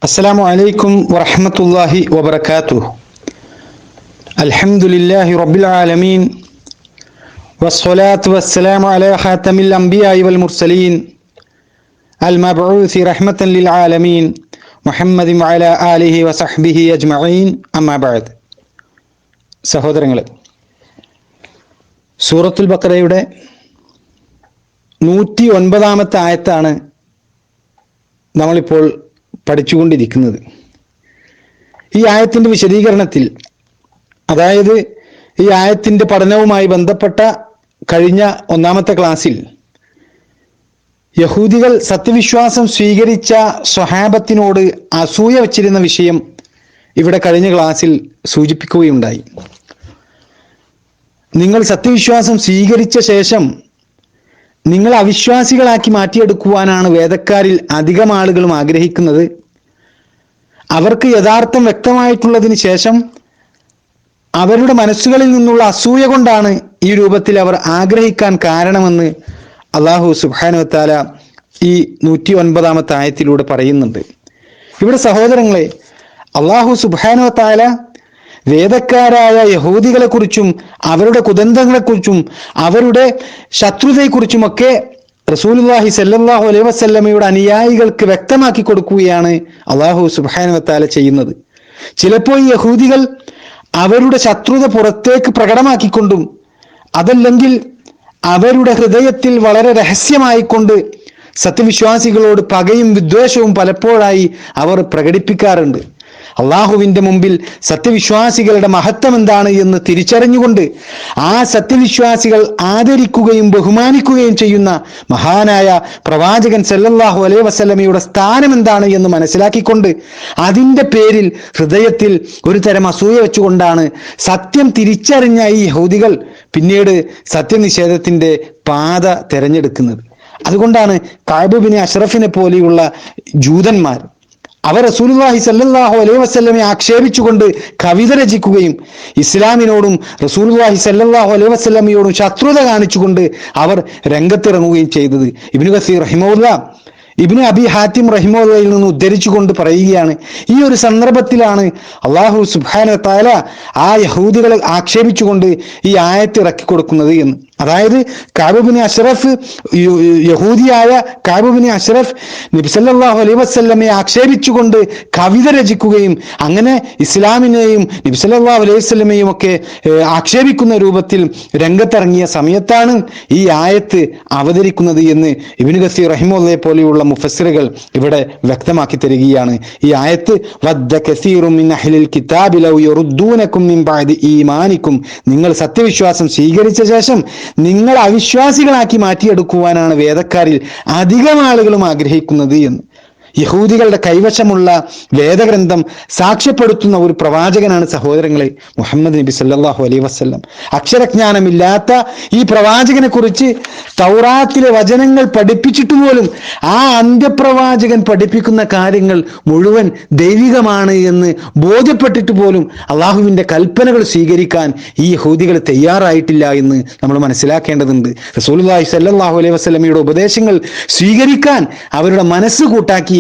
അസ്സലാമു അലൈക്കും വറഹ്മത്തുള്ളാഹി വബറകാതുഹു. അൽഹംദുലില്ലാഹി റബ്ബിൽ ആലമീൻ വസ്സലാത്തു വസ്സലാമു അലാ ഖാതമിൽ അംബിയാഇ വൽ മുർസലീൻ അൽ മബ്ഊസി റഹ്മത്തൻ ലിൽ ആലമീൻ മുഹമ്മദിൻ വഅലാ ആലിഹി വസഹ്ബിഹി അജ്മഈൻ. അമ്മാ ബഅദ്. സഹോദരങ്ങളെ, സൂറത്തുൽ ബഖറയുടെ 109-ാമത്തെ ആയത്താണ് നമ്മളിപ്പോൾ പഠിച്ചുകൊണ്ടിരിക്കുന്നത്. ഈ ആയത്തിൻ്റെ വിശദീകരണത്തിൽ, അതായത് ഈ ആയത്തിൻ്റെ പഠനവുമായി ബന്ധപ്പെട്ട കഴിഞ്ഞ 1-ാമത്തെ ക്ലാസ്സിൽ യഹൂദികൾ സത്യവിശ്വാസം സ്വീകരിച്ച സ്വഹാബത്തിനോട് അസൂയ വച്ചിരുന്ന വിഷയം ഇവിടെ കഴിഞ്ഞ ക്ലാസ്സിൽ സൂചിപ്പിക്കുകയുണ്ടായി. നിങ്ങൾ സത്യവിശ്വാസം സ്വീകരിച്ച ശേഷം നിങ്ങൾ അവിശ്വാസികളാക്കി മാറ്റിയെടുക്കുവാനാണ് വേദക്കാരിൽ അധികം ആളുകളും ആഗ്രഹിക്കുന്നത്. അവർക്ക് യഥാർത്ഥം വ്യക്തമായിട്ടുള്ളതിന് ശേഷം അവരുടെ മനസ്സുകളിൽ നിന്നുള്ള അസൂയ കൊണ്ടാണ് ഈ രൂപത്തിൽ അവർ ആഗ്രഹിക്കാൻ കാരണമെന്ന് അല്ലാഹു സുബ്ഹാനഹു വ തആല ഈ 109-ാമത്തെ ആയത്തിലൂടെ പറയുന്നുണ്ട്. ഇവിടെ സഹോദരങ്ങളെ, അല്ലാഹു സുബ്ഹാനഹു വ തആല വേദക്കാരായ യഹൂദികളെ കുറിച്ചും അവരുടെ കുതന്ത്രങ്ങളെക്കുറിച്ചും അവരുടെ ശത്രുതയെക്കുറിച്ചുമൊക്കെ റസൂലുള്ളാഹി സ്വല്ലല്ലാഹു അലൈഹി വസല്ലമയുടെ അനുയായികൾക്ക് വ്യക്തമാക്കി കൊടുക്കുകയാണ് അല്ലാഹു സുബ്ഹാനഹു വ തആല ചെയ്യുന്നത്. ചിലപ്പോൾ ഈ യഹൂദികൾ അവരുടെ ശത്രുത പുറത്തേക്ക് പ്രകടമാക്കിക്കൊണ്ടും അതല്ലെങ്കിൽ അവരുടെ ഹൃദയത്തിൽ വളരെ രഹസ്യമായിക്കൊണ്ട് സത്യവിശ്വാസികളോട് പകയും വിദ്വേഷവും പലപ്പോഴായി അവർ പ്രകടിപ്പിക്കാറുണ്ട്. അള്ളാഹുവിൻ്റെ മുമ്പിൽ സത്യവിശ്വാസികളുടെ മഹത്വം എന്താണ് എന്ന് തിരിച്ചറിഞ്ഞുകൊണ്ട് ആ സത്യവിശ്വാസികൾ ആദരിക്കുകയും ബഹുമാനിക്കുകയും ചെയ്യുന്ന മഹാനായ പ്രവാചകൻ സല്ലല്ലാഹു അലൈഹി വസല്ലമയുടെ സ്ഥാനം എന്താണ് എന്ന് മനസ്സിലാക്കിക്കൊണ്ട് അതിൻ്റെ പേരിൽ ഹൃദയത്തിൽ ഒരു തരം അസൂയ വെച്ചുകൊണ്ടാണ് സത്യം തിരിച്ചറിഞ്ഞ ഈ യഹൂദികൾ പിന്നീട് സത്യനിഷേധത്തിൻ്റെ പാത തിരഞ്ഞെടുക്കുന്നത്. അതുകൊണ്ടാണ് കഅബ് ബിൻ അഷ്റഫിനെ പോലെയുള്ള ജൂതന്മാർ അവർ റസൂലുള്ളാഹി സ്വല്ലല്ലാഹു അലൈഹി വസല്ലമയെ ആക്ഷേപിച്ചുകൊണ്ട് കവിത രചിക്കുകയും ഇസ്ലാമിനോടും റസൂലുള്ളാഹി സ്വല്ലല്ലാഹു അലൈഹി വസല്ലമയോടും ശത്രുത കാണിച്ചുകൊണ്ട് അവർ രംഗത്തിറങ്ങുകയും ചെയ്തത്. ഇബ്നു കസീർ റഹിമഹുല്ലാ ഇബ്നു അബി ഹാത്തിം റഹിമഹുല്ലയിൽ നിന്ന് ഉദ്ധരിച്ചുകൊണ്ട് പറയുകയാണ്, ഈ ഒരു സന്ദർഭത്തിലാണ് അല്ലാഹു സുബ്ഹാനഹു വ തആല ആ യഹൂദികളെ ആക്ഷേപിച്ചുകൊണ്ട് ഈ ആയത്ത് ഇറക്കി കൊടുക്കുന്നത് എന്ന്. അതായത് കഅബ് ബിൻ അഷ്റഫ്, യഹൂദിയായ കഅബ് ബിൻ അഷ്റഫ് നബി സല്ലല്ലാഹു അലൈഹി വസല്ലമയെ ആക്ഷേപിച്ചുകൊണ്ട് കവിത രചിക്കുകയും അങ്ങനെ ഇസ്ലാമിനെയും നബി സല്ലല്ലാഹു അലൈഹി വസല്ലമയും ഒക്കെ ആക്ഷേപിക്കുന്ന രൂപത്തിൽ രംഗത്തിറങ്ങിയ സമയത്താണ് ഈ ആയത്ത് അവതരിക്കുന്നത് എന്ന് ഇബ്നു കസീർ റഹിമഹുല്ലയെ പോലെയുള്ള മുഫസ്സിറുകൾ ഇവിടെ വ്യക്തമാക്കി തരികയാണ്. ഈ ആയത്ത് വദ്ദ കസീറും മിൻ അഹ്ലിൽ കിതാബി ലൗ യറുദ്ദൂനകും മിൻ ബഅദി ഈമാനികും, നിങ്ങൾ സത്യവിശ്വാസം സ്വീകരിച്ച ശേഷം നിങ്ങൾ അവിശ്വാസികളാക്കി മാറ്റിയെടുക്കുവാനാണ് വേദക്കാരിൽ അധികം ആളുകളും ആഗ്രഹിക്കുന്നത് എന്ന്. യഹൂദികളുടെ കൈവശമുള്ള വേദഗ്രന്ഥം സാക്ഷ്യപ്പെടുത്തുന്ന ഒരു പ്രവാചകനാണ് സഹോദരങ്ങളെ മുഹമ്മദ് നബി സല്ലല്ലാഹു അലൈഹി വസല്ലം. അക്ഷരജ്ഞാനമില്ലാത്ത ഈ പ്രവാചകനെ കുറിച്ച് തൗറാത്തിലെ വചനങ്ങൾ പഠിപ്പിച്ചിട്ട് പോലും ആ അന്ത്യപ്രവാചകൻ പഠിപ്പിക്കുന്ന കാര്യങ്ങൾ മുഴുവൻ ദൈവികമാണ് എന്ന് ബോധ്യപ്പെട്ടിട്ട് പോലും അള്ളാഹുവിൻ്റെ കൽപ്പനകൾ സ്വീകരിക്കാൻ ഈ യഹൂദികൾ തയ്യാറായിട്ടില്ല എന്ന് നമ്മൾ മനസ്സിലാക്കേണ്ടതുണ്ട്. റസൂലുള്ളാഹി സ്വല്ലല്ലാഹു അലൈഹി വസല്ലമയുടെ ഉപദേശങ്ങൾ സ്വീകരിക്കാൻ അവരുടെ മനസ്സ് കൂട്ടാക്കി.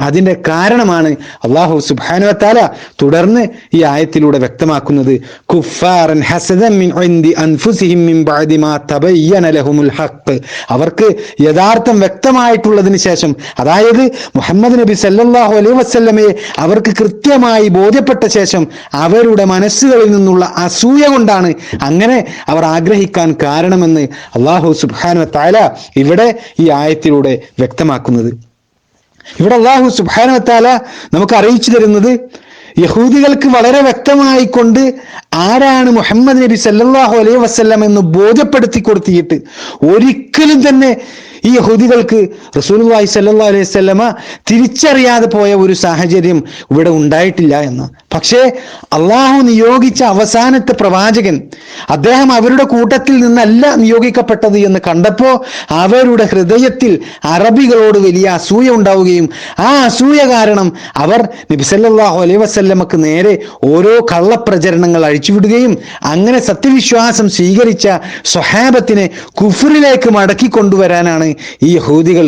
അതിന്റെ കാരണമാണ് അല്ലാഹു സുബ്ഹാനഹു വ തആല തുടർന്ന് ഈ ആയത്തിലൂടെ വ്യക്തമാക്കുന്നത്. കുഫാറൻ ഹസദൻ മിൻ ഇൻദി അൻഫുസിഹിം മിൻ ബഅദി മാ തബയ്യന ലഹുമുൽ ഹഖ്, അവർക്ക് യഥാർത്ഥം വ്യക്തമായിട്ടുള്ളതിന് ശേഷം, അതായത് മുഹമ്മദ് നബി സല്ലല്ലാഹു അലൈഹി വസല്ലമയെ അവർക്ക് കൃത്യമായി ബോധ്യപ്പെട്ട ശേഷം അവരുടെ മനസ്സുകളിൽ നിന്നുള്ള അസൂയ കൊണ്ടാണ് അങ്ങനെ അവർ ആഗ്രഹിക്കാൻ കാരണമെന്ന് അല്ലാഹു സുബ്ഹാനഹു വ തആല ഇവിടെ ഈ ആയത്തിലൂടെ വ്യക്തമാക്കുന്നത്. ഇവിടെ അല്ലാഹു സുബ്ഹാനഹു വ തആല നമുക്ക് അറിയിച്ചു തരുന്നത് യഹൂദികൾക്ക് വളരെ വ്യക്തമായിക്കൊണ്ട് ആരാണ് മുഹമ്മദ് നബി സല്ലല്ലാഹു അലൈഹി വസല്ലം എന്ന് ബോധ്യപ്പെടുത്തി കൊടുത്തിട്ട് ഒരിക്കലും തന്നെ ഈ യഹൂദികൾക്ക് റസൂലുള്ളാഹി സ്വല്ലല്ലാഹു അലൈഹി വസല്ലമ തിരിച്ചറിയാതെ പോയ ഒരു സാഹചര്യം ഇവിടെ ഉണ്ടായിട്ടില്ല എന്ന്. പക്ഷേ അള്ളാഹു നിയോഗിച്ച അവസാനത്തെ പ്രവാചകൻ അദ്ദേഹം അവരുടെ കൂട്ടത്തിൽ നിന്നല്ല നിയോഗിക്കപ്പെട്ടത് എന്ന് കണ്ടപ്പോൾ അവരുടെ ഹൃദയത്തിൽ അറബികളോട് വലിയ അസൂയ ഉണ്ടാവുകയും ആ അസൂയ കാരണം അവർ നബി സല്ലല്ലാഹു അലൈഹി വസല്ലമക്ക് നേരെ ഓരോ കള്ളപ്രചരണങ്ങൾ അഴിച്ചുവിടുകയും അങ്ങനെ സത്യവിശ്വാസം സ്വീകരിച്ച സ്വഹാബത്തിനെ കുഫറിലേക്ക് മടക്കി കൊണ്ടുവരാനാണ് ഈ യഹൂദികൾ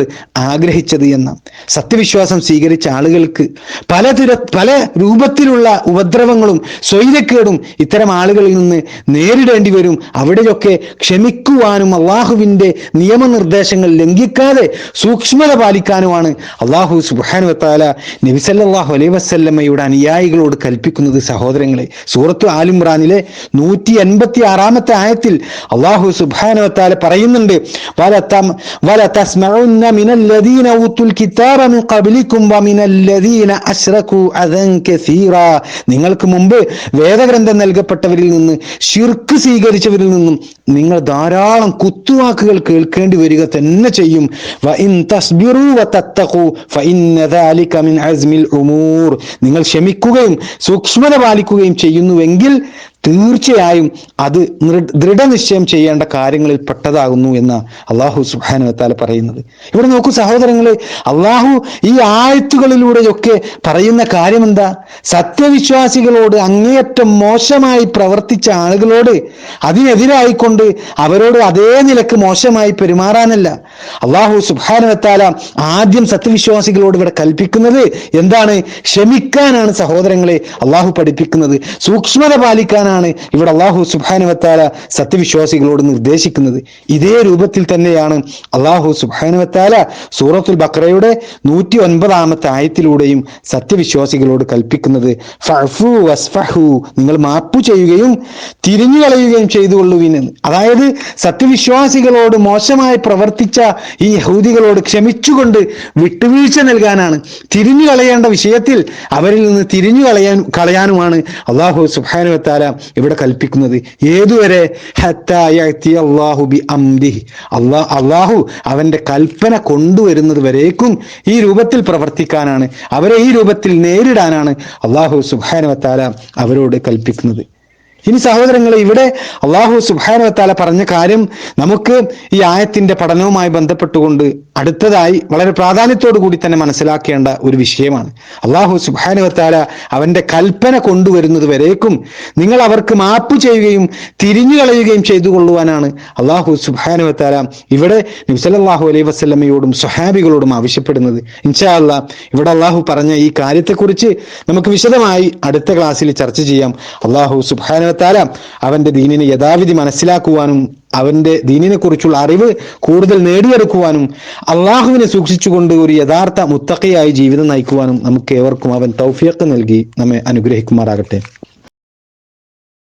ആഗ്രഹിച്ചത് എന്ന. സത്യവിശ്വാസം സ്വീകരിച്ച ആളുകൾക്ക് പല രൂപത്തിലുള്ള ഉപദ്രവങ്ങളും സ്വൈരക്കേടും ഇത്തരം ആളുകളിൽ നിന്ന് നേരിടേണ്ടി വരും. അവിടെയൊക്കെ ക്ഷമിക്കുവാനും അള്ളാഹുവിൻ്റെ നിയമനിർദ്ദേശങ്ങൾ ലംഘിക്കാതെ സൂക്ഷ്മത പാലിക്കാനുമാണ് അള്ളാഹു സുബ്ഹാനഹു വ തആല നബി സല്ലല്ലാഹു അലൈഹി വസല്ലമയുടെ അനുയായികളോട് കൽപ്പിക്കുന്നത്. സഹോദരങ്ങളെ, സൂറത്ത് ആൽ ഇംറാനിലെ 186-ാമത്തെ ആയത്തിൽ അള്ളാഹു സുബ്ഹാനഹു വ തആല പറയുന്നുണ്ട്, വല തസ്മഉന്ന മിനല്ലദീന ഊതുൽ കിതാബ മിൻ ഖബ്ലികും വമിനല്ലദീന അശ്റകൂ അദൻ കസീറാ. നിങ്ങൾക്ക് മുമ്പ് വേദഗ്രന്ഥം നൽകപ്പെട്ടവരിൽ നിന്ന് ശിർക്ക് സ്വീകരിച്ചവരിൽ നിന്നും നിങ്ങൾ ധാരാളം കുത്തുവാക്കുകൾ കേൾക്കേണ്ടി വരിക തന്നെ ചെയ്യും. വഇൻ തസ്ബിറൂ വതത്തഖൂ ഫഇന്ന ദാലിക മിൻ അസ്മിൽ ഉമൂർ. നിങ്ങൾ ക്ഷമിക്കുകയും സൂക്ഷ്മത പാലിക്കുകയും ചെയ്യുന്നുവെങ്കിൽ തീർച്ചയായും അത് ദൃഢനിശ്ചയം ചെയ്യേണ്ട കാര്യങ്ങളിൽ പെട്ടതാകുന്നു എന്ന് അള്ളാഹു സുബ്ഹാനഹു വ തആല പറയുന്നത്. ഇവിടെ നോക്കൂ സഹോദരങ്ങളെ, അള്ളാഹു ഈ ആയത്തുകളിലൂടെയൊക്കെ പറയുന്ന കാര്യം എന്താ? സത്യവിശ്വാസികളോട് അങ്ങേയറ്റം മോശമായി പ്രവർത്തിച്ച ആളുകളോട് അതിനെതിരായിക്കൊണ്ട് അവരോട് അതേ നിലക്ക് മോശമായി പെരുമാറാനല്ല. അള്ളാഹു സുബ്ഹാനഹു വ തആല ആദ്യം സത്യവിശ്വാസികളോട് ഇവിടെ കൽപ്പിക്കുന്നത് എന്താണ്? ക്ഷമിക്കാനാണ് സഹോദരങ്ങളെ അള്ളാഹു പഠിപ്പിക്കുന്നത്. സൂക്ഷ്മത പാലിക്കാനാണ് ഇവിടെ അള്ളാഹു സുബ്ഹാനഹു വ തആല സത്യവിശ്വാസികളോട് നിർദ്ദേശിക്കുന്നത്. ഇതേ രൂപത്തിൽ തന്നെയാണ് അള്ളാഹു സുബ്ഹാനഹു വ തആല സൂറത്തുൽ ബഖറയുടെ 109-ാമത്തെ ആയത്തിലൂടെയും സത്യവിശ്വാസികളോട് കൽപ്പിക്കുന്നത്. ഫഅഫു വസ്ഫഹു, നിങ്ങൾ മാപ്പു ചെയ്യുകയും തിരിഞ്ഞു കളയുകയും ചെയ്തുകൊള്ളുവിൻ. അതായത് സത്യവിശ്വാസികളോട് മോശമായി പ്രവർത്തിച്ച ഈ യഹൂദികളോട് ക്ഷമിച്ചുകൊണ്ട് വിട്ടുവീഴ്ച നൽകാനാണ്. തിരിഞ്ഞു കളയേണ്ട വിഷയത്തിൽ അവരിൽ നിന്ന് തിരിഞ്ഞു കളയാനുമാണ് അള്ളാഹു സുബ്ഹാനഹു വ തആല ഇവിടെ കൽപ്പിക്കുന്നത്. ഏതുവരെ? ഹത്താ യഅതി അല്ലാഹു ബിഅംരിഹി, അള്ളാഹു അവന്റെ കൽപ്പന കൊണ്ടുവരുന്നത് വരേക്കും ഈ രൂപത്തിൽ പ്രവർത്തിക്കാനാണ്, അവരെ ഈ രൂപത്തിൽ നേരിടാനാണ് അള്ളാഹു സുബ്ഹാനഹു വ തആല അവരോട് കൽപ്പിക്കുന്നത്. ഇനി സഹോദരങ്ങളെ, ഇവിടെ അള്ളാഹു സുബ്ഹാനഹു വ തആല പറഞ്ഞ കാര്യം നമുക്ക് ഈ ആയത്തിന്റെ പഠനവുമായി ബന്ധപ്പെട്ടുകൊണ്ട് അടുത്തതായി വളരെ പ്രാധാന്യത്തോടു കൂടി തന്നെ മനസ്സിലാക്കേണ്ട ഒരു വിഷയമാണ്. അള്ളാഹു സുബ്ഹാനഹു വ തആല അവന്റെ കൽപ്പന കൊണ്ടുവരുന്നത് വരേക്കും നിങ്ങൾ അവർക്ക് മാപ്പ് ചെയ്യുകയും തിരിഞ്ഞു കളയുകയും ചെയ്തു കൊള്ളുവാനാണ് അള്ളാഹു സുബ്ഹാനഹു വ തആല ഇവിടെ നബി സല്ലല്ലാഹു അലൈഹി വസല്ലമയോടും സ്വഹാബികളോടും ആവശ്യപ്പെടുന്നത്. ഇൻഷാ അല്ലാഹ് ഇവിടെ അള്ളാഹു പറഞ്ഞ ഈ കാര്യത്തെക്കുറിച്ച് നമുക്ക് വിശദമായി അടുത്ത ക്ലാസ്സിൽ ചർച്ച ചെയ്യാം. അള്ളാഹു സുബ്ഹാനഹു വ തആല അവന്റെ ദീനിനെ യഥാവിധി മനസ്സിലാക്കുവാനും അവന്റെ ദീനിനെ കുറിച്ചുള്ള അറിവ് കൂടുതൽ നേടിയെടുക്കുവാനും അള്ളാഹുവിനെ സൂക്ഷിച്ചുകൊണ്ട് ഒരു യഥാർത്ഥ മുത്തഖിയായി ജീവിതം നയിക്കുവാനും നമുക്ക് ഏവർക്കും അവൻ തൗഫീഖ് നൽകി നമ്മെ അനുഗ്രഹിക്കുമാറാകട്ടെ.